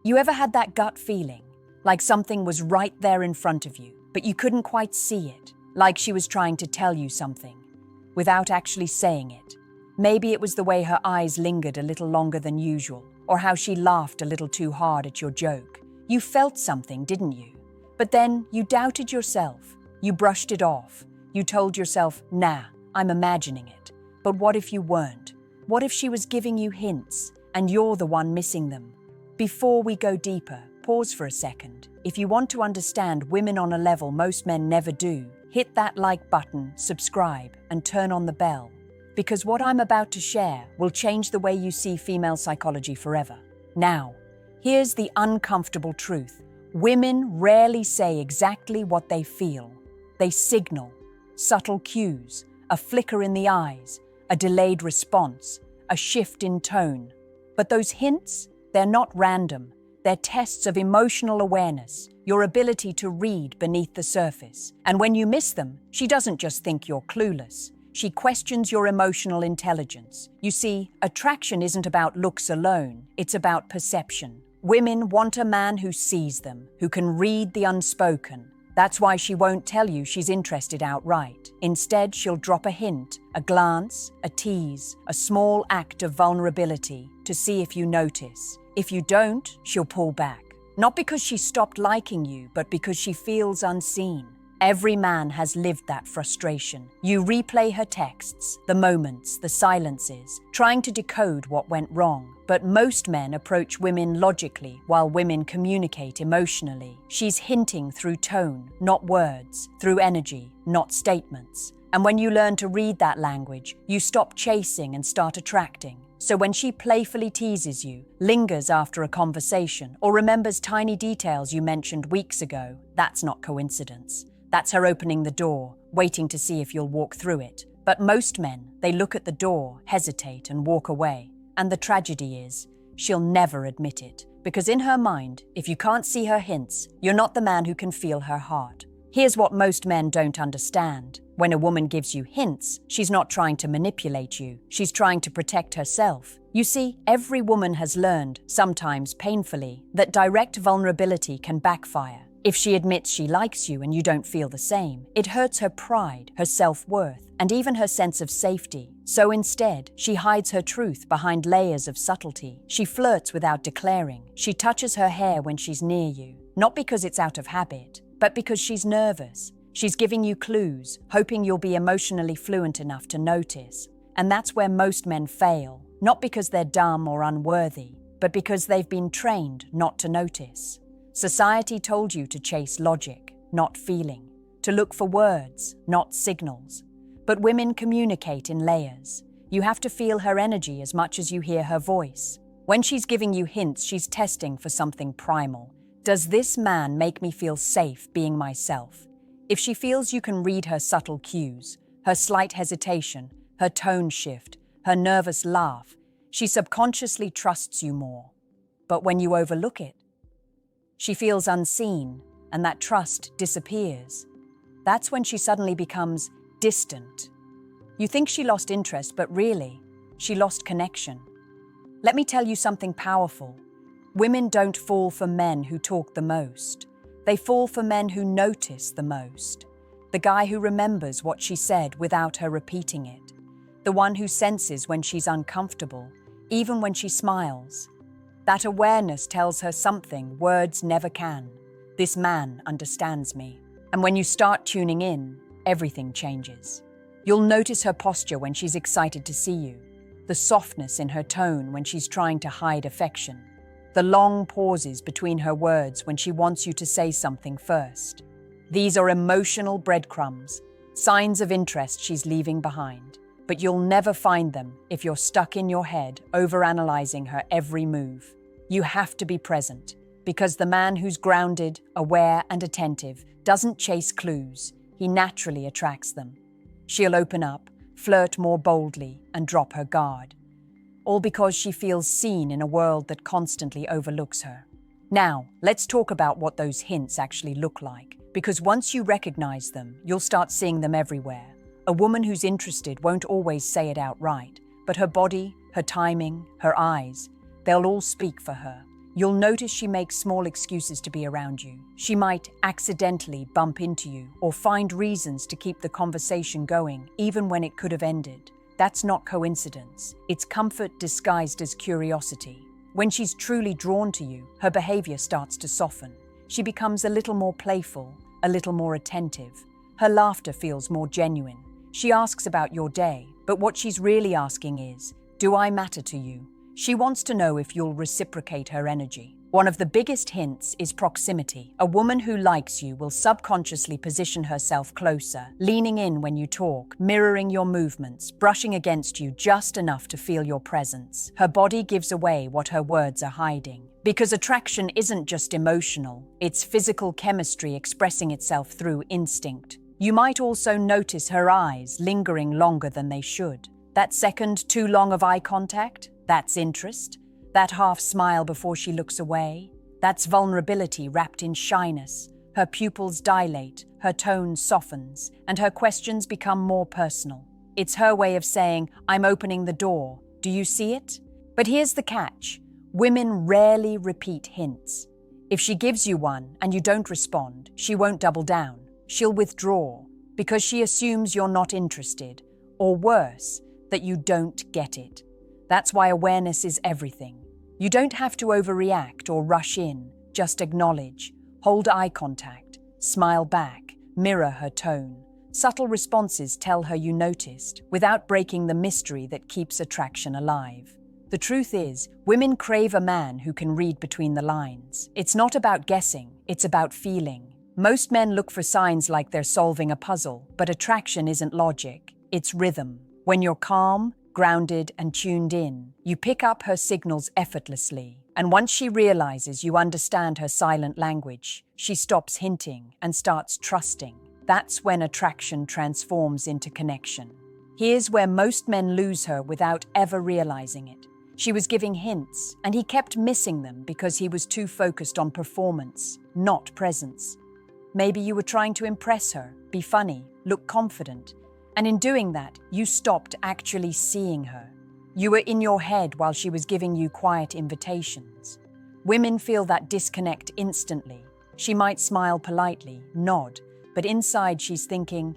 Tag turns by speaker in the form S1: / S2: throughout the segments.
S1: You ever had that gut feeling, like something was right there in front of you, but you couldn't quite see it, like she was trying to tell you something, without actually saying it? Maybe it was the way her eyes lingered a little longer than usual, or how she laughed a little too hard at your joke. You felt something, didn't you? But then you doubted yourself. You brushed it off. You told yourself, nah, I'm imagining it. But what if you weren't? What if she was giving you hints, and you're the one missing them? Before we go deeper, pause for a second. If you want to understand women on a level most men never do, hit that like button, subscribe, and turn on the bell. Because what I'm about to share will change the way you see female psychology forever. Now, here's the uncomfortable truth. Women rarely say exactly what they feel. They signal subtle cues, a flicker in the eyes, a delayed response, a shift in tone. But those hints, they're not random. They're tests of emotional awareness, your ability to read beneath the surface. And when you miss them, she doesn't just think you're clueless. She questions your emotional intelligence. You see, attraction isn't about looks alone, it's about perception. Women want a man who sees them, who can read the unspoken. That's why she won't tell you she's interested outright. Instead, she'll drop a hint, a glance, a tease, a small act of vulnerability to see if you notice. If you don't, she'll pull back. Not because she stopped liking you, but because she feels unseen. Every man has lived that frustration. You replay her texts, the moments, the silences, trying to decode what went wrong. But most men approach women logically, while women communicate emotionally. She's hinting through tone, not words, through energy, not statements. And when you learn to read that language, you stop chasing and start attracting. So when she playfully teases you, lingers after a conversation, or remembers tiny details you mentioned weeks ago, that's not coincidence. That's her opening the door, waiting to see if you'll walk through it. But most men, they look at the door, hesitate, and walk away. And the tragedy is, she'll never admit it. Because in her mind, if you can't see her hints, you're not the man who can feel her heart. Here's what most men don't understand. When a woman gives you hints, she's not trying to manipulate you. She's trying to protect herself. You see, every woman has learned, sometimes painfully, that direct vulnerability can backfire. If she admits she likes you and you don't feel the same, it hurts her pride, her self-worth, and even her sense of safety. So instead, she hides her truth behind layers of subtlety. She flirts without declaring. She touches her hair when she's near you, not because it's out of habit, but because she's nervous. She's giving you clues, hoping you'll be emotionally fluent enough to notice. And that's where most men fail, not because they're dumb or unworthy, but because they've been trained not to notice. Society told you to chase logic, not feeling, to look for words, not signals. But women communicate in layers. You have to feel her energy as much as you hear her voice. When she's giving you hints, she's testing for something primal. Does this man make me feel safe being myself? If she feels you can read her subtle cues, her slight hesitation, her tone shift, her nervous laugh, she subconsciously trusts you more. But when you overlook it, she feels unseen, and that trust disappears. That's when she suddenly becomes distant. You think she lost interest, but really, she lost connection. Let me tell you something powerful. Women don't fall for men who talk the most. They fall for men who notice the most. The guy who remembers what she said without her repeating it. The one who senses when she's uncomfortable, even when she smiles. That awareness tells her something words never can. This man understands me. And when you start tuning in, everything changes. You'll notice her posture when she's excited to see you, the softness in her tone when she's trying to hide affection, the long pauses between her words when she wants you to say something first. These are emotional breadcrumbs, signs of interest she's leaving behind. But you'll never find them if you're stuck in your head, overanalyzing her every move. You have to be present, because the man who's grounded, aware, and attentive doesn't chase clues. He naturally attracts them. She'll open up, flirt more boldly, and drop her guard. All because she feels seen in a world that constantly overlooks her. Now, let's talk about what those hints actually look like, because once you recognize them, you'll start seeing them everywhere. A woman who's interested won't always say it outright, but her body, her timing, her eyes, they'll all speak for her. You'll notice she makes small excuses to be around you. She might accidentally bump into you or find reasons to keep the conversation going, even when it could have ended. That's not coincidence. It's comfort disguised as curiosity. When she's truly drawn to you, her behavior starts to soften. She becomes a little more playful, a little more attentive. Her laughter feels more genuine. She asks about your day, but what she's really asking is, do I matter to you? She wants to know if you'll reciprocate her energy. One of the biggest hints is proximity. A woman who likes you will subconsciously position herself closer, leaning in when you talk, mirroring your movements, brushing against you just enough to feel your presence. Her body gives away what her words are hiding. Because attraction isn't just emotional, it's physical chemistry expressing itself through instinct. You might also notice her eyes lingering longer than they should. That second too long of eye contact, that's interest. That half smile before she looks away, that's vulnerability wrapped in shyness. Her pupils dilate, her tone softens, and her questions become more personal. It's her way of saying, I'm opening the door. Do you see it? But here's the catch. Women rarely repeat hints. If she gives you one and you don't respond, she won't double down. She'll withdraw because she assumes you're not interested, or worse, that you don't get it. That's why awareness is everything. You don't have to overreact or rush in, just acknowledge, hold eye contact, smile back, mirror her tone. Subtle responses tell her you noticed, without breaking the mystery that keeps attraction alive. The truth is, women crave a man who can read between the lines. It's not about guessing, it's about feeling. Most men look for signs like they're solving a puzzle, but attraction isn't logic, it's rhythm. When you're calm, grounded and tuned in, you pick up her signals effortlessly. And once she realizes you understand her silent language, she stops hinting and starts trusting. That's when attraction transforms into connection. Here's where most men lose her without ever realizing it. She was giving hints, and he kept missing them because he was too focused on performance, not presence. Maybe you were trying to impress her, be funny, look confident. And in doing that, you stopped actually seeing her. You were in your head while she was giving you quiet invitations. Women feel that disconnect instantly. She might smile politely, nod, but inside she's thinking,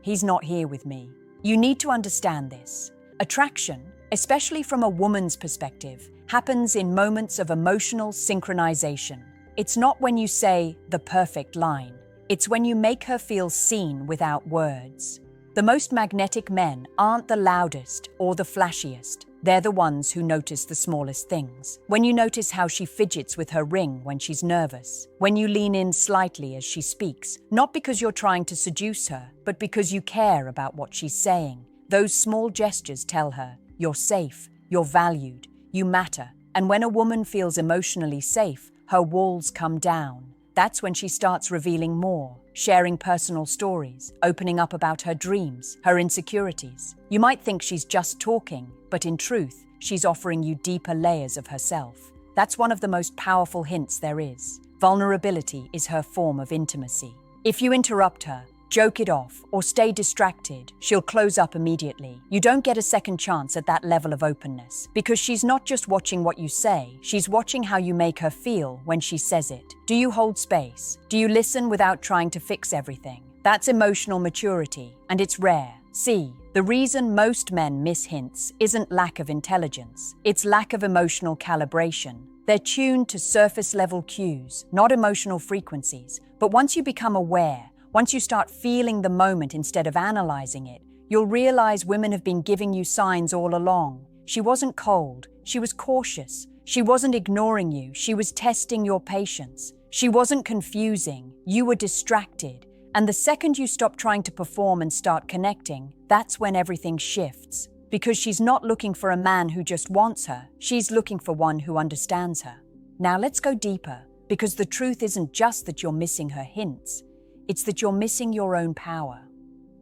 S1: he's not here with me. You need to understand this. Attraction, especially from a woman's perspective, happens in moments of emotional synchronization. It's not when you say the perfect line. It's when you make her feel seen without words. The most magnetic men aren't the loudest or the flashiest. They're the ones who notice the smallest things. When you notice how she fidgets with her ring when she's nervous. When you lean in slightly as she speaks, not because you're trying to seduce her, but because you care about what she's saying. Those small gestures tell her, you're safe, you're valued, you matter. And when a woman feels emotionally safe, her walls come down. That's when she starts revealing more, sharing personal stories, opening up about her dreams, her insecurities. You might think she's just talking, but in truth, she's offering you deeper layers of herself. That's one of the most powerful hints there is. Vulnerability is her form of intimacy. If you interrupt her, joke it off, or stay distracted, she'll close up immediately. You don't get a second chance at that level of openness, because she's not just watching what you say, she's watching how you make her feel when she says it. Do you hold space? Do you listen without trying to fix everything? That's emotional maturity, and it's rare. See, the reason most men miss hints isn't lack of intelligence, it's lack of emotional calibration. They're tuned to surface-level cues, not emotional frequencies. But once you become aware, once you start feeling the moment instead of analyzing it, you'll realize women have been giving you signs all along. She wasn't cold, she was cautious. She wasn't ignoring you, she was testing your patience. She wasn't confusing, you were distracted. And the second you stop trying to perform and start connecting, that's when everything shifts. Because she's not looking for a man who just wants her, she's looking for one who understands her. Now let's go deeper, because the truth isn't just that you're missing her hints. It's that you're missing your own power.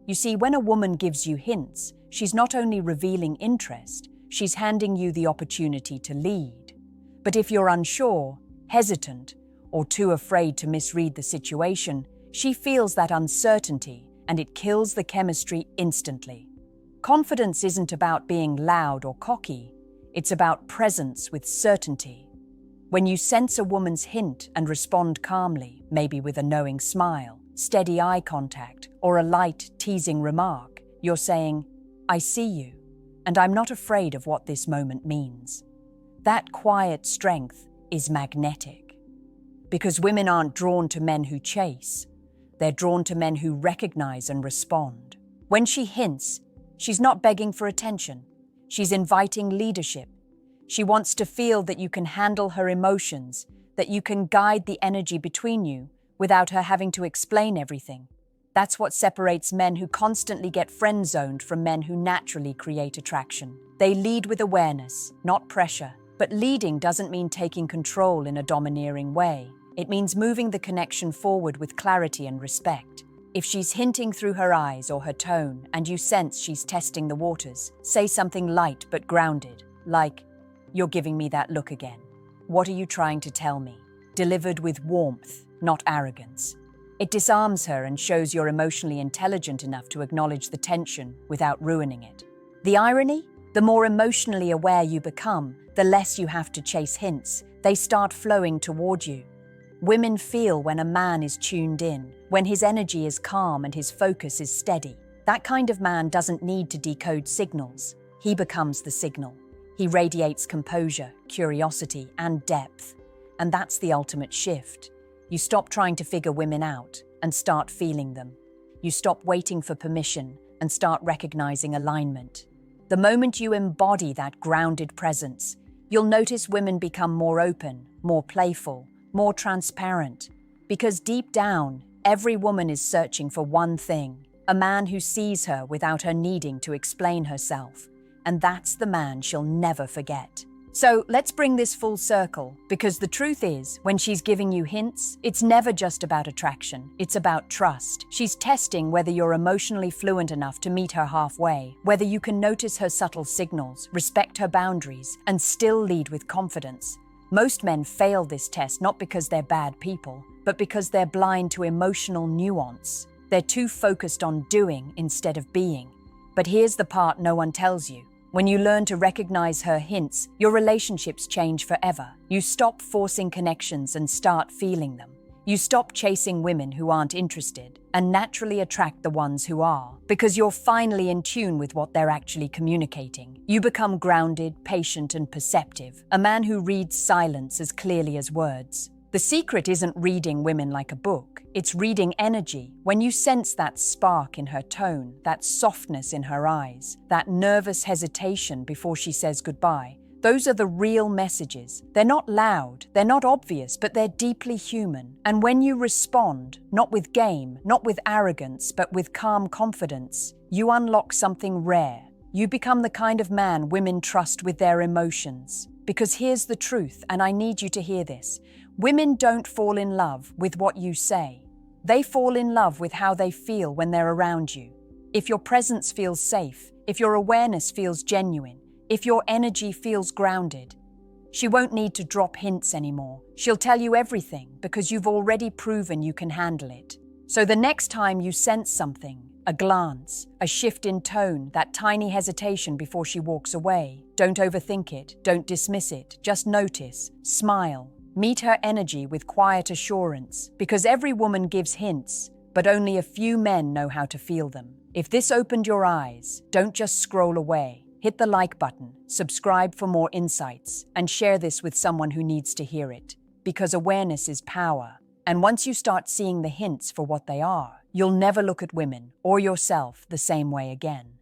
S1: You see, when a woman gives you hints, she's not only revealing interest, she's handing you the opportunity to lead. But if you're unsure, hesitant, or too afraid to misread the situation, she feels that uncertainty, and it kills the chemistry instantly. Confidence isn't about being loud or cocky, it's about presence with certainty. When you sense a woman's hint and respond calmly, maybe with a knowing smile, steady eye contact, or a light, teasing remark, you're saying, "I see you, and I'm not afraid of what this moment means." That quiet strength is magnetic. Because women aren't drawn to men who chase, they're drawn to men who recognize and respond. When she hints, she's not begging for attention. She's inviting leadership. She wants to feel that you can handle her emotions, that you can guide the energy between you without her having to explain everything. That's what separates men who constantly get friend-zoned from men who naturally create attraction. They lead with awareness, not pressure. But leading doesn't mean taking control in a domineering way. It means moving the connection forward with clarity and respect. If she's hinting through her eyes or her tone and you sense she's testing the waters, say something light but grounded, like, "You're giving me that look again. What are you trying to tell me?" Delivered with warmth, not arrogance. It disarms her and shows you're emotionally intelligent enough to acknowledge the tension without ruining it. The irony? The more emotionally aware you become, the less you have to chase hints. They start flowing toward you. Women feel when a man is tuned in, when his energy is calm and his focus is steady. That kind of man doesn't need to decode signals. He becomes the signal. He radiates composure, curiosity, and depth. And that's the ultimate shift. You stop trying to figure women out and start feeling them. You stop waiting for permission and start recognizing alignment. The moment you embody that grounded presence, you'll notice women become more open, more playful, more transparent. Because deep down, every woman is searching for one thing, a man who sees her without her needing to explain herself. And that's the man she'll never forget. So let's bring this full circle, because the truth is, when she's giving you hints, it's never just about attraction, it's about trust. She's testing whether you're emotionally fluent enough to meet her halfway, whether you can notice her subtle signals, respect her boundaries, and still lead with confidence. Most men fail this test not because they're bad people, but because they're blind to emotional nuance. They're too focused on doing instead of being. But here's the part no one tells you. When you learn to recognize her hints, your relationships change forever. You stop forcing connections and start feeling them. You stop chasing women who aren't interested and naturally attract the ones who are, because you're finally in tune with what they're actually communicating. You become grounded, patient, and perceptive, a man who reads silence as clearly as words. The secret isn't reading women like a book. It's reading energy. When you sense that spark in her tone, that softness in her eyes, that nervous hesitation before she says goodbye, those are the real messages. They're not loud, they're not obvious, but they're deeply human. And when you respond, not with game, not with arrogance, but with calm confidence, you unlock something rare. You become the kind of man women trust with their emotions. Because here's the truth, and I need you to hear this. Women don't fall in love with what you say. They fall in love with how they feel when they're around you. If your presence feels safe, if your awareness feels genuine, if your energy feels grounded, she won't need to drop hints anymore. She'll tell you everything because you've already proven you can handle it. So the next time you sense something, a glance, a shift in tone, that tiny hesitation before she walks away, don't overthink it, don't dismiss it, just notice, smile. Meet her energy with quiet assurance, because every woman gives hints, but only a few men know how to feel them. If this opened your eyes, don't just scroll away. Hit the like button, subscribe for more insights, and share this with someone who needs to hear it. Because awareness is power. And once you start seeing the hints for what they are, you'll never look at women or yourself the same way again.